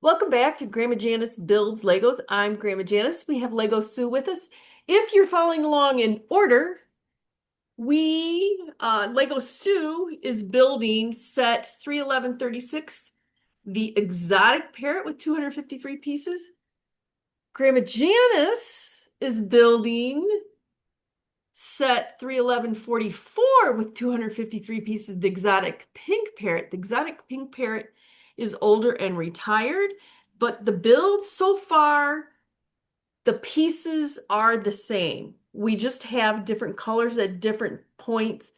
Welcome back to Grandma Janice Builds Legos. I'm Grandma Janice. We have Lego Sue with us. If you're following along in order, Lego Sue is building set 31136, the exotic parrot with 253 pieces. Grandma Janice is building set 31144 with 253 pieces, the exotic pink parrot. The exotic pink parrot is older and retired, but the build so far, the pieces are the same. We just have different colors at different points,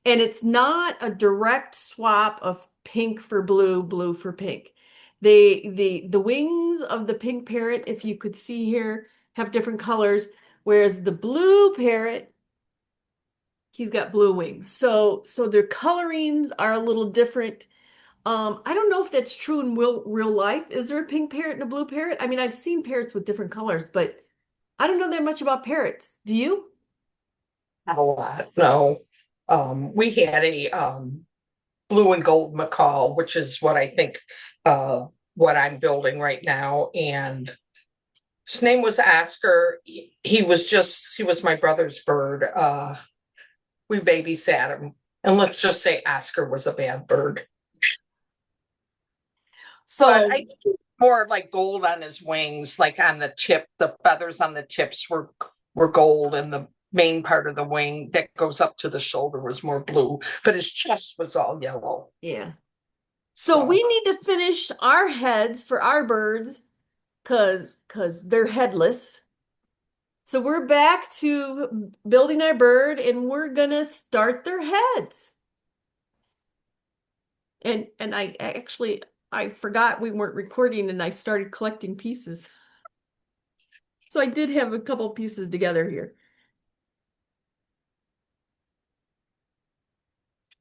and it's not a direct swap of pink for blue, blue for pink. The wings of the pink parrot, if you could see here, have different colors, whereas the blue parrot, he's got blue wings. So their colorings are a little different. I don't know if that's true in real life. Is there a pink parrot and a blue parrot? I mean, I've seen parrots with different colors, but I don't know that much about parrots. Do you? Not a lot, no. We had a blue and gold macaw, which is what I think what I'm building right now. And his name was Oscar. He was my brother's bird. We babysat him. And let's just say Oscar was a bad bird. But So, I think more like gold on his wings, like on the tip, the feathers on the tips were gold, and the main part of the wing that goes up to the shoulder was more blue, but his chest was all yellow. yeah. So So we need to finish our heads for our birds because they're headless. So we're back to building our bird and we're gonna start their heads. And I forgot we weren't recording and I started collecting pieces. So I did have a couple pieces together here.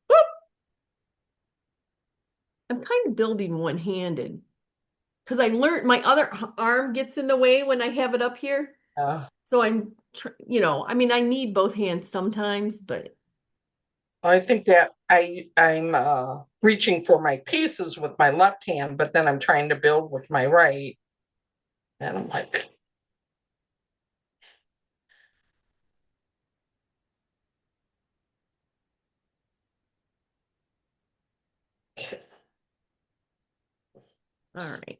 Whoop! I'm kind of building one-handed because I learned my other arm gets in the way when I have it up here. uh, So I mean, I need both hands sometimes, but I think that I'm reaching for my pieces with my left hand, but then I'm trying to build with my right, and I'm like, all right.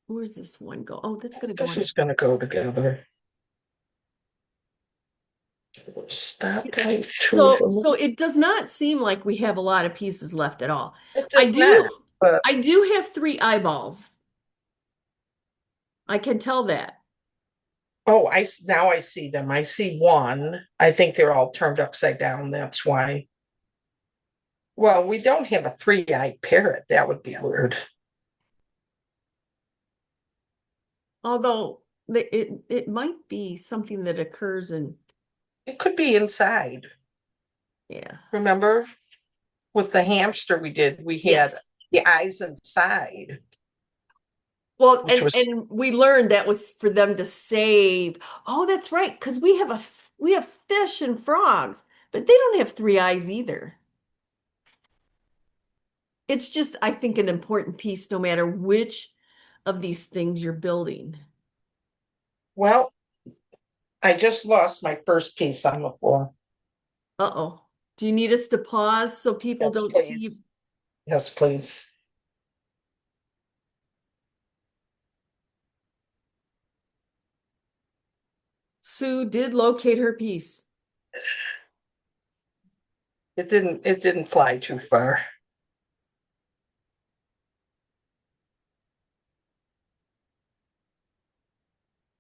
Where's this one go? Oh, that's gonna go this on. is going to go together. Stop type two So for so me. it does not seem like we have a lot of pieces left at all. It I does not, do but I do have three eyeballs. I can tell that. oh, now I see them. I see one. I think they're all turned upside down. That's why. Well, we don't have a three-eyed parrot. That would be weird. Although it might be something that occurs in, It could be inside. yeah. Remember with the hamster we did, we had Yes. the eyes inside, Well, which was, and we learned that was for them to save. Oh, that's right, because we have fish and frogs, but they don't have three eyes either. It's just, I think, an important piece no matter which of these things you're building. well, I just lost my first piece on the floor. Uh-oh. Do you need us to pause so people Yes, don't see you? please. Yes, please. Sue did locate her piece. It didn't fly too far.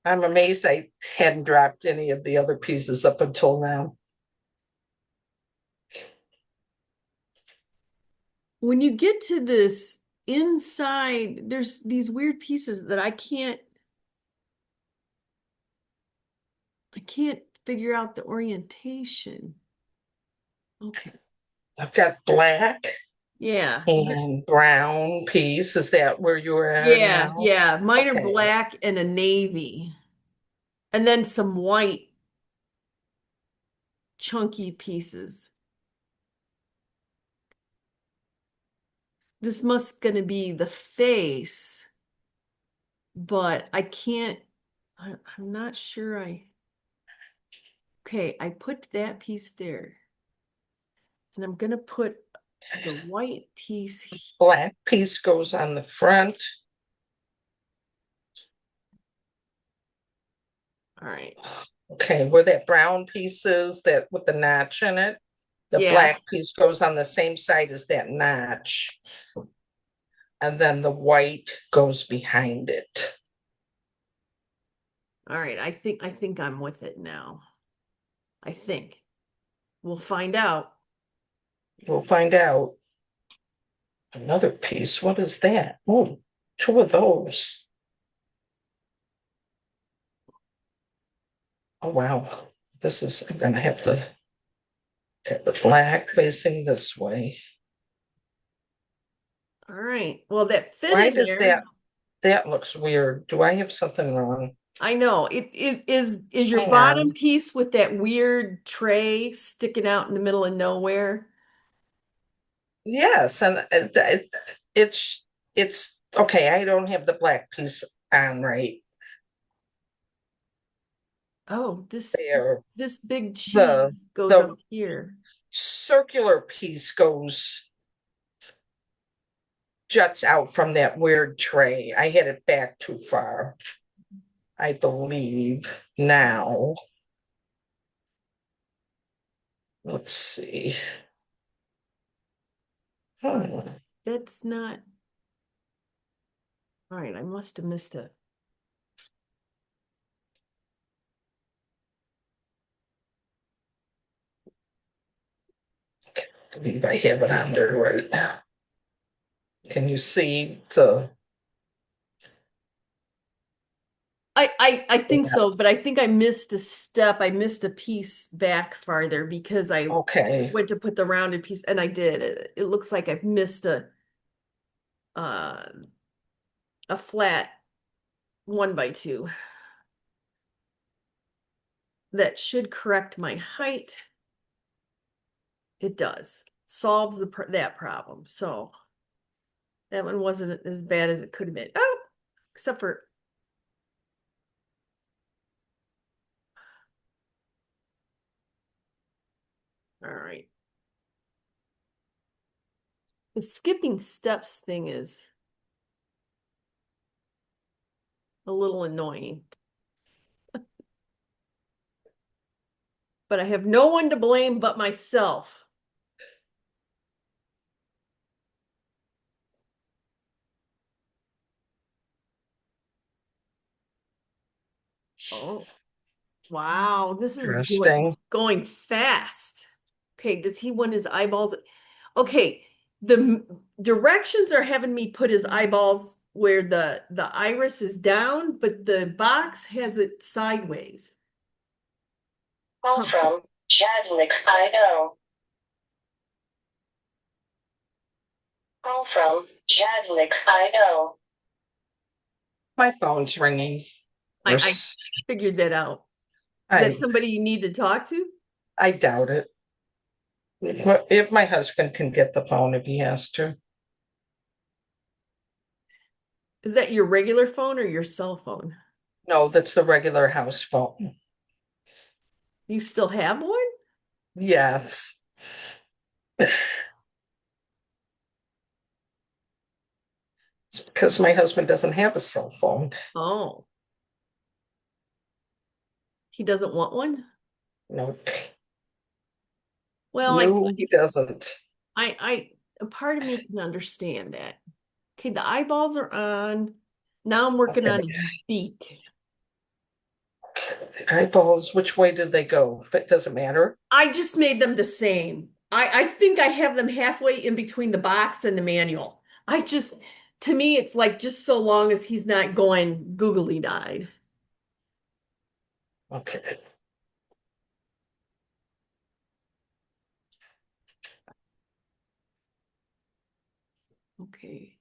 I'm amazed I hadn't dropped any of the other pieces up until now. When you get to this inside, there's these weird pieces that I can't figure out the orientation. Okay. I've got black Yeah. and brown piece. Is that where you are Yeah, now? yeah. Mine are Okay. black and a navy. And then some white chunky pieces. This must gonna be the face. but I can't, I'm not sure okay, I put that piece there. And I'm gonna put the white piece. Black piece goes on the front. All right. Okay, where that brown piece is, that with the notch in it, the Yeah. black piece goes on the same side as that notch. And then the white goes behind it. All right. I think I'm with it now. I think. We'll find out. We'll find out. Another piece. What is that? Oh, two of those. Oh, wow. I'm going to have to get the black facing this way. All right. Well, that fit Why in does there. that looks weird? Do I have something wrong? I know. It is your Hang bottom on. piece with that weird tray sticking out in the middle of nowhere. Yes, and it's okay. I don't have the black piece on right Oh, there. this big The cheese goes up the here. circular piece goes juts out from that weird tray. I had it back too far, I believe. Now, let's see. Hmm. That's not all right. I must have missed it. I believe I have it on there right now. Can you see the? I think Yeah. so, but I think I missed a step. I missed a piece back farther because I Okay. went to put the rounded piece and I did. It looks like I've missed uh a flat 1x2. That should correct my height. It does. Solves that problem. So that one wasn't as bad as it could have been. Oh, except for all right. The skipping steps thing is a little annoying. But I have no one to blame but myself. Oh, wow. This is Interesting. going fast. Okay, does he want his eyeballs? Okay, the directions are having me put his eyeballs where the iris is down, but the box has it sideways. Call Huh. from Chadwick, Idaho. Call from Chadwick, Idaho. My phone's ringing. I figured that out. Is that I somebody you need to talk to? I doubt it. If my husband can get the phone if he has to. Is that your regular phone or your cell phone? No, that's the regular house phone. You still have one? Yes. It's because my husband doesn't have a cell phone. Oh, he doesn't want one? No, Well, no, he doesn't. a part of me can understand that. Okay, the eyeballs are on. Now I'm working Okay. on his beak. Eyeballs, which way did they go? If it doesn't matter. I just made them the same. I think I have them halfway in between the box and the manual. To me, it's like just so long as he's not going googly eyed. Okay. Okay.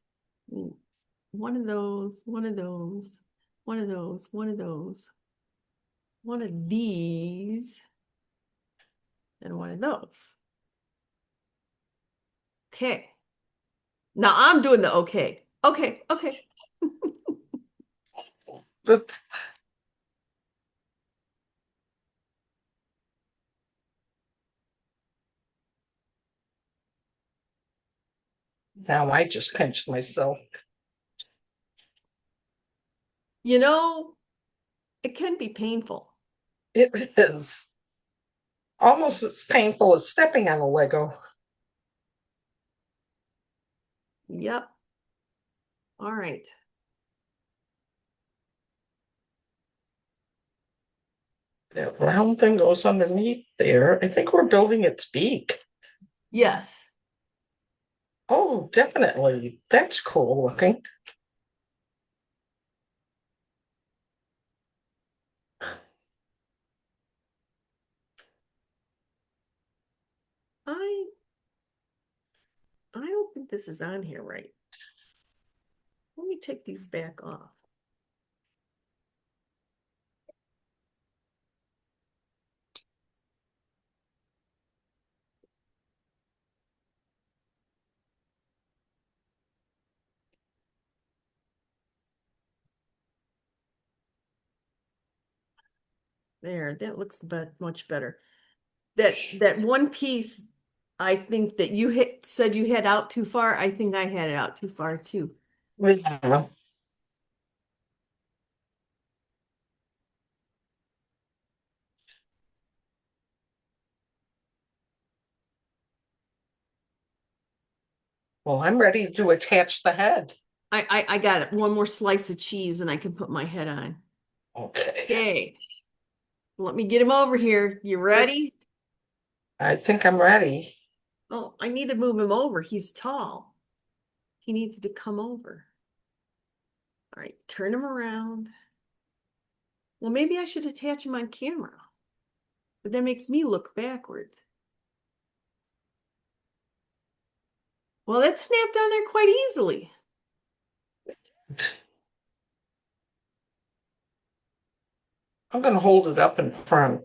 One of those, one of those, one of those, one of those, one of these, and one of those. Okay. Now I'm doing the okay. Okay, okay. But now I just pinched myself. You know, it can be painful. It is almost as painful as stepping on a Lego. Yep. All right. That round thing goes underneath there. I think we're building its beak. Yes. Oh, definitely. That's cool looking. I don't think this is on here right. Let me take these back off. There, that looks much better. That one piece, I think that you said you had out too far. I think I had it out too far too. Yeah. Well, I'm ready to attach the head. I got it. One more slice of cheese and I can put my head on. Okay. Okay. Let me get him over here. You ready? I think I'm ready. Oh, I need to move him over. He's tall. He needs to come over. All right, turn him around. Well, maybe I should attach him on camera, but that makes me look backwards. Well, that snapped on there quite easily. I'm going to hold it up in front.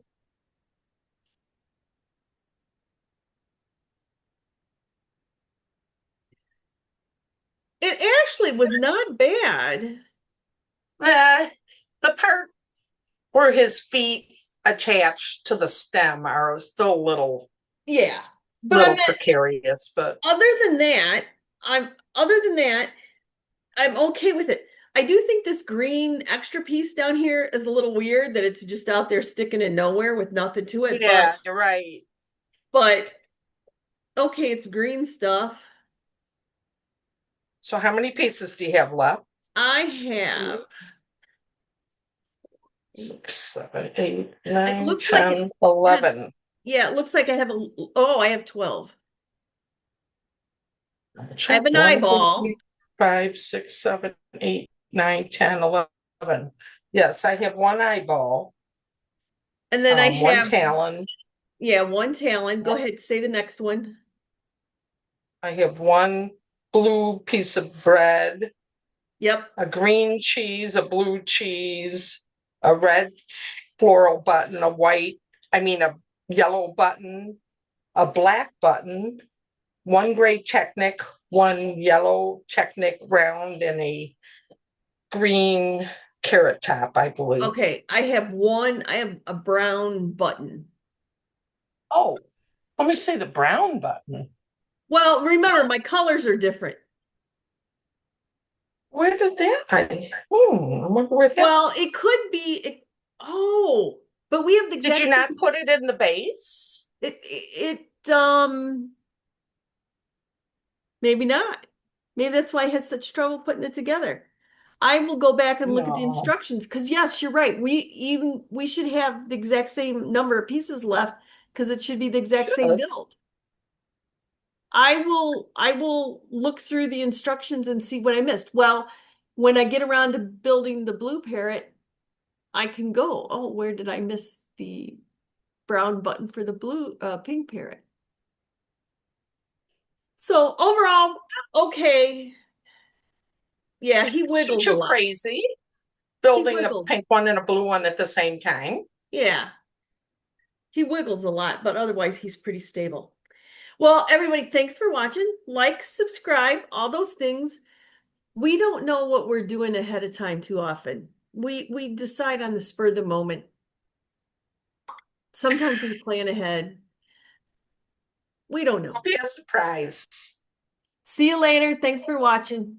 It actually was not bad. Uh, the part where his feet attached to the stem are still a Yeah. But I little meant precarious, but other than that, other than that, I'm okay with it. I do think this green extra piece down here is a little weird that it's just out there sticking in nowhere with nothing to it, yeah, you're right. but okay, it's green stuff. So how many pieces do you have left? I have, 6, 7, 8, it 9, looks like it's 10, 11. yeah, it looks like I have I have 12. I have Check an 1, 2, eyeball, 3, 5, 6, 7, 8, 9, 10, 11. Yes, I have one eyeball, and then I one have, talon. yeah, one talon. Go ahead, say the next one. I have one blue piece of bread, Yep. a green cheese, a blue cheese, a red floral button, a yellow button, a black button, one gray Technic, one yellow Technic round, and a green carrot top, I believe. Okay, I have a brown button. Oh, let me say the brown button. Well, remember, my colors are different. Where did that? I wonder where that. Well, it could be, oh, but we have the Did you exact not same, put it in the base? maybe not. Maybe that's why I had such trouble putting it together. I will go back and look at the No, instructions because yes, you're right. We should have the exact same number of pieces left because it should be the exact same should. build. I will look through the instructions and see what I missed. Well, when I get around to building the blue parrot, I can go, oh, where did I miss the brown button for the pink parrot? So overall, okay. Yeah, he See wiggles a too lot. crazy He building a wiggles. pink one and a blue one at the same time. Yeah, he wiggles a lot, but otherwise he's pretty stable. Well, everybody, thanks for watching. Like, subscribe, all those things. We don't know what we're doing ahead of time too often. We decide on the spur of the moment. Sometimes we plan ahead. We don't know. It'll be a surprise. See you later. Thanks for watching.